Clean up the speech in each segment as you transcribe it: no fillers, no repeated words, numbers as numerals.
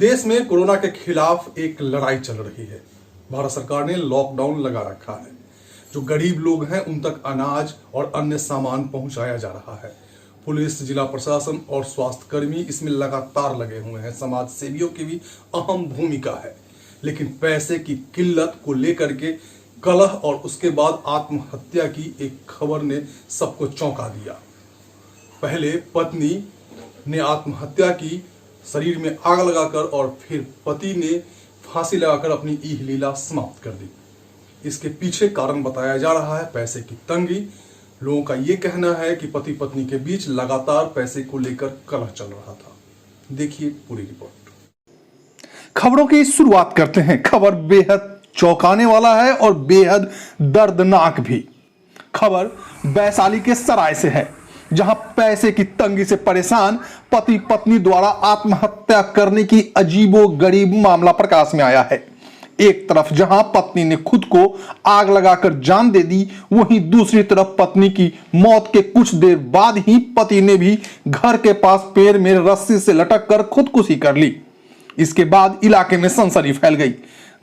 देश में कोरोना के खिलाफ एक लड़ाई चल रही है। भारत सरकार ने लॉकडाउन लगा रखा है। जो गरीब लोग हैं उन तक अनाज और अन्य सामान पहुंचाया जा रहा है। पुलिस, जिला प्रशासन और स्वास्थ्य कर्मी इसमें लगातार लगे हुए हैं। समाज सेवियों की भी अहम भूमिका है। लेकिन पैसे की किल्लत को लेकर के कलह और उसके बाद आत्महत्या की एक खबर ने सबको चौंका दिया। पहले पत्नी ने आत्महत्या की, शरीर में आग लगाकर, और फिर पति ने फांसी लगाकर अपनी इह लीला समाप्त कर दी। इसके पीछे कारण बताया जा रहा है पैसे की तंगी। लोगों का यह कहना है कि पति पत्नी के बीच लगातार पैसे को लेकर कलह चल रहा था। देखिए पूरी रिपोर्ट। खबरों की शुरुआत करते हैं। खबर बेहद चौंकाने वाला है और बेहद दर्दनाक भी। खबर वैशाली के सराय से है, जहां पैसे की तंगी से परेशान पति पत्नी द्वारा आत्महत्या करने की अजीबोगरीब मामला प्रकाश में आया है। एक तरफ जहां पत्नी ने खुद को आग लगाकर जान दे दी, वहीं दूसरी तरफ पत्नी की मौत के कुछ देर बाद ही पति ने भी घर के पास पैर में रस्सी से लटक कर खुदकुशी कर ली। इसके बाद इलाके में सनसनी फैल गई।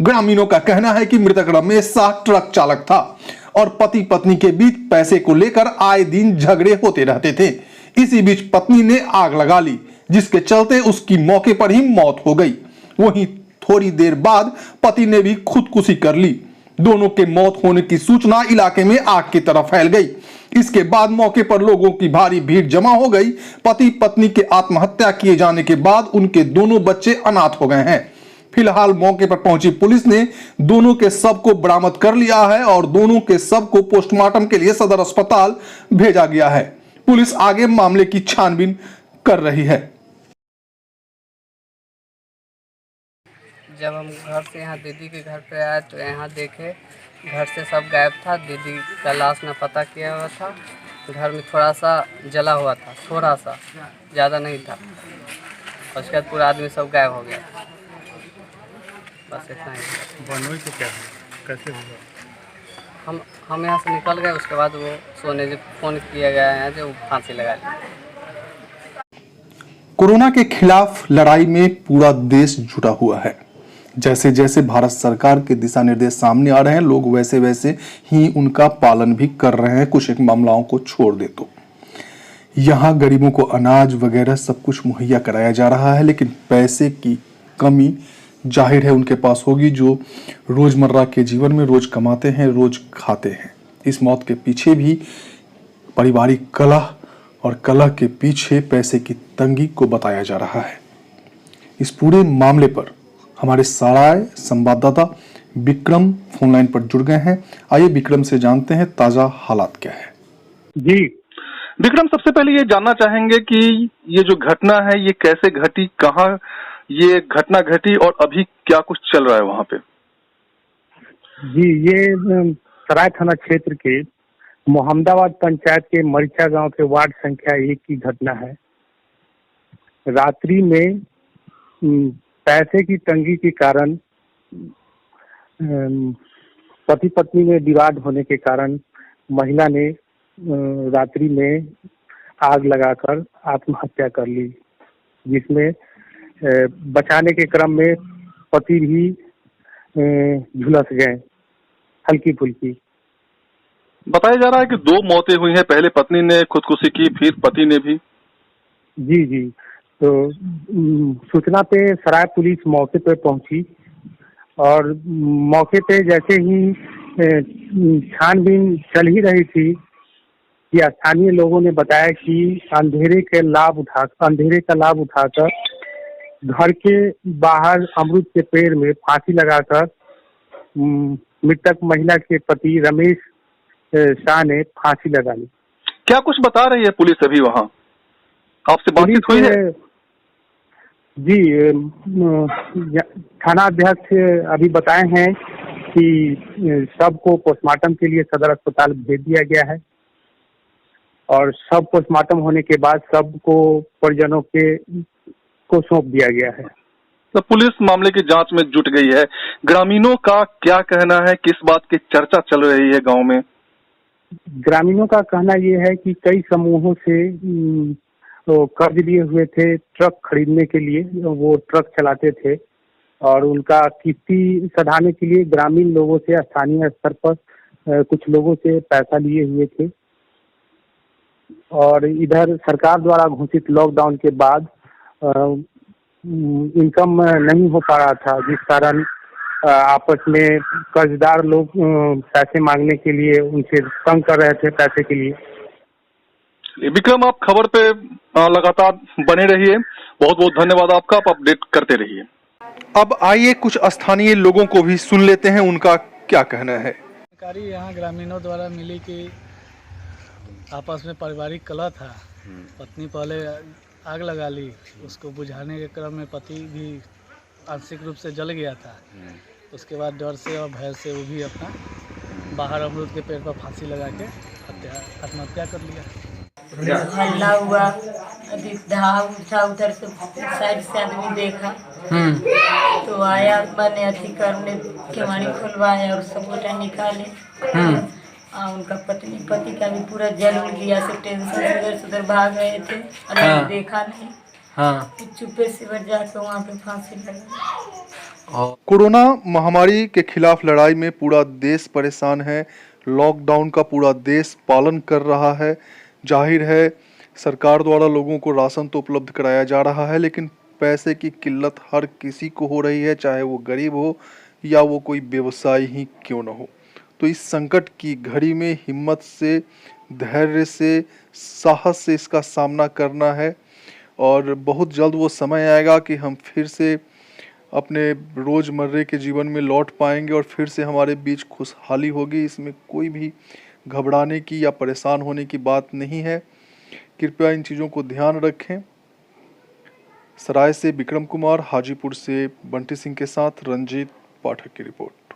ग्रामीणों का कहना है कि मृतक रमेश शाह ट्रक चालक था और पति पत्नी के बीच पैसे को लेकर आए दिन झगड़े होते रहते थे। इसी बीच पत्नी ने आग लगा ली, जिसके चलते उसकी मौके पर ही मौत हो गई। वहीं थोड़ी देर बाद पति ने भी खुदकुशी कर ली। दोनों के मौत होने की सूचना इलाके में आग की तरह फैल गई। इसके बाद मौके पर लोगों की भारी भीड़ जमा हो गई। पति पत्नी के आत्महत्या किए जाने के बाद उनके दोनों बच्चे अनाथ हो गए हैं। फिलहाल मौके पर पहुंची पुलिस ने दोनों के शव को बरामद कर लिया है और दोनों के शव को पोस्टमार्टम के लिए सदर अस्पताल भेजा गया है। पुलिस आगे मामले की छानबीन कर रही है। जब हम घर से यहाँ दीदी के घर पे आए तो यहाँ देखे घर से सब गायब था। दीदी का लाश में पता किया हुआ था। घर में थोड़ा सा जला हुआ था, थोड़ा सा, ज़्यादा नहीं था। उसके बाद पूरा आदमी सब गायब हो गया। बस इतना ही। बनोई तो क्या है, कैसे होगा? हम यहाँ से निकल गए। उसके बाद वो सोने जी फ़ोन किया गया है जो फांसी लगा ली। कोरोना के खिलाफ लड़ाई में पूरा देश जुटा हुआ है। जैसे जैसे भारत सरकार के दिशा निर्देश सामने आ रहे हैं, लोग वैसे वैसे ही उनका पालन भी कर रहे हैं। कुछ एक मामलाओं को छोड़ दे तो यहाँ गरीबों को अनाज वगैरह सब कुछ मुहैया कराया जा रहा है, लेकिन पैसे की कमी जाहिर है उनके पास होगी, जो रोजमर्रा के जीवन में रोज कमाते हैं, रोज खाते हैं। इस मौत के पीछे भी पारिवारिक कलह और कलह के पीछे पैसे की तंगी को बताया जा रहा है। इस पूरे मामले पर हमारे सराय संवाददाता विक्रम फोन लाइन पर जुड़ गए हैं। आइए विक्रम से जानते हैं ताजा हालात क्या है। जी विक्रम, सबसे पहले ये जानना चाहेंगे कि ये जो घटना है ये कैसे घटी, कहाँ ये घटना घटी और अभी क्या कुछ चल रहा है वहाँ पे? जी, ये सराय थाना क्षेत्र के मोहम्मदाबाद पंचायत के मरीचा गांव के वार्ड संख्या 1 की घटना है। रात्रि में पैसे की तंगी के कारण पति पत्नी में विवाद होने के कारण महिला ने रात्रि में आग लगाकर आत्महत्या कर ली, जिसमें बचाने के क्रम में पति भी झुलस गए हल्की फुल्की। बताया जा रहा है कि 2 मौतें हुई हैं, पहले पत्नी ने खुदकुशी की, फिर पति ने भी। जी, तो सूचना पे सराय पुलिस मौके पे पहुंची और मौके पे जैसे ही छानबीन चल ही रही थी कि स्थानीय लोगों ने बताया कि अंधेरे का लाभ उठाकर घर के बाहर अमरूद के पेड़ में फांसी लगाकर मृतक महिला के पति रमेश शाह ने फांसी लगा ली। क्या कुछ बता रही है पुलिस अभी वहाँ? आपसे बातचीत हुई है? जी, थाना अध्यक्ष अभी बताए हैं कि सबको पोस्टमार्टम के लिए सदर अस्पताल भेज दिया गया है और सब पोस्टमार्टम होने के बाद सबको परिजनों को सौंप दिया गया है। तो पुलिस मामले की जांच में जुट गई है। ग्रामीणों का क्या कहना है, किस बात की चर्चा चल रही है गांव में? ग्रामीणों का कहना ये है कि कई समूहों से तो कर्ज लिए हुए थे ट्रक खरीदने के लिए, वो ट्रक चलाते थे और उनका किस्ती सधाने के लिए ग्रामीण लोगों से, स्थानीय स्तर पर कुछ लोगों से पैसा लिए हुए थे। और इधर सरकार द्वारा घोषित लॉकडाउन के बाद इनकम नहीं हो पा रहा था, जिस कारण आपस में कर्जदार लोग पैसे मांगने के लिए उनसे तंग कर रहे थे पैसे के लिए। विक्रम, आप खबर पे लगातार बने रहिए। बहुत बहुत धन्यवाद आपका, आप अपडेट करते रहिए। अब आइए कुछ स्थानीय लोगों को भी सुन लेते हैं, उनका क्या कहना है। जानकारी यहाँ ग्रामीणों द्वारा मिली कि आपस में पारिवारिक कलह था। पत्नी पहले आग लगा ली, उसको बुझाने के क्रम में पति भी आंशिक रूप से जल गया था। उसके बाद डर से और भय से वो भी अपना बाहर अमरूद के पेड़ पर फांसी लगा के आत्महत्या कर लिया। हल्ला हुआ, अभी धाव उठा, उधर से साइड से आदमी देखा तो आया, मैंने अथी करने केवाड़ी खुलवाया और सब गोटा निकाले। उनका पति का भी पूरा जल उड़ गया, से टेंशन से इधर से उधर भाग गए थे और देखा नहीं। चुपे से जाकर वहाँ पे फांसी लगा। कोरोना महामारी के खिलाफ लड़ाई में पूरा देश परेशान है। लॉकडाउन का पूरा देश पालन कर रहा है। जाहिर है सरकार द्वारा लोगों को राशन तो उपलब्ध कराया जा रहा है, लेकिन पैसे की किल्लत हर किसी को हो रही है, चाहे वो गरीब हो या वो कोई व्यवसायी ही क्यों न हो। तो इस संकट की घड़ी में हिम्मत से, धैर्य से, साहस से इसका सामना करना है और बहुत जल्द वो समय आएगा कि हम फिर से अपने रोज़मर्रे के जीवन में लौट पाएंगे और फिर से हमारे बीच खुशहाली होगी। इसमें कोई भी घबराने की या परेशान होने की बात नहीं है। कृपया इन चीज़ों को ध्यान रखें। सराय से विक्रम कुमार, हाजीपुर से बंटी सिंह के साथ रंजीत पाठक की रिपोर्ट।